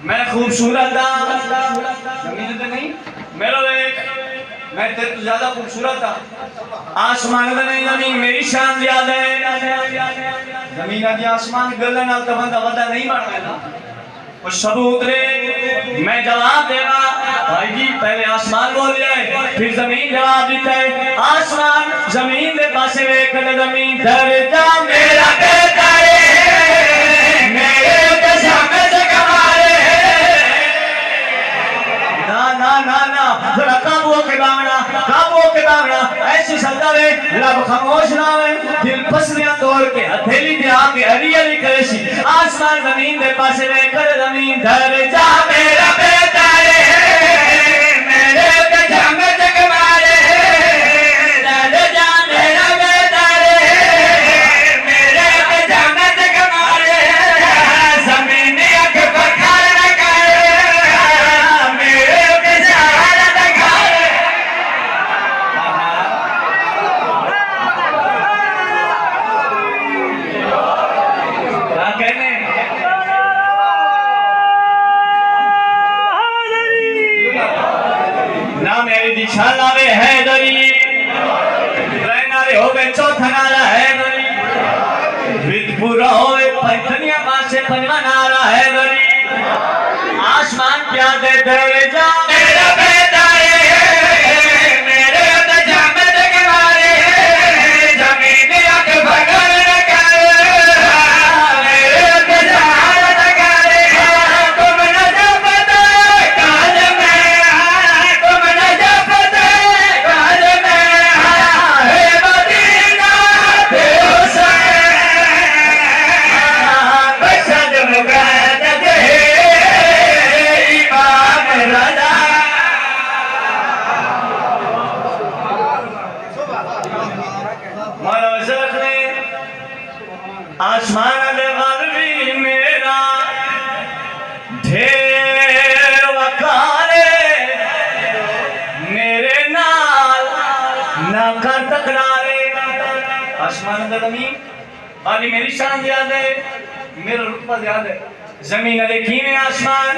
मैं खूबसूरत था, जमीन तो नहीं मेरा एक, मैं तेरे तो ज्यादा खूबसूरत था। आसमान तो नहीं, जमीन मेरी शान ज्यादा है। जमीन आदि आसमान गले नाल तो बंदा वदा नहीं बन गया। वो सबूत रे, मैं जवाब देगा भाई जी। पहले आसमान बोल जाए, फिर जमीन जवाब देता है। आसमान जमीन के पासे वेख ले, जमीन दर्जा मेरा बेटा है, मेरे के सामने से कमाले। ना ना ना ना, जरा काबू के बांगना, काबू के बांगना। ऐसी शब्द है लब खामोश ना है, दिल पसलियां तोड़ के हथेली दे आके हरी हरी करे सी। आसमान जमीन दे पासे में कर, जमीन दर्जा मेरा बेटा है, मेरे के सामने से कमाले। दर्जा मेरा बेटा है, मेरे के सामने से कमाले। जमीन के पत्थर न करे, मेरे के सहारा दिखाए। क्या कहने ना मेरी दिशा लावे है दरी, नारे हो गए चौथा नारा है दरी। विदपुरा होए पैठनिया पासे पंजवा नारा है दरी। आसमान क्या दे दर्जा मेरा बेटा है, मेरे दर्जा में देख मारे। जमीन आके भगल न करे, मेरे के सहारा न करे। तुम न जपते काज में, तुम न जपते काज में। हे मदीना हे हुसैन, बशद मुक़द्दस है इमाम रज़ा। मौला शेख ने आसमान दे गरबी मेरा ढेर वकारे, मेरे नाल ना कर तकरारे। आसमान दे जमीन वाली मेरी शान याद है, मेरा रुतबा याद है। जमीन देखी में आसमान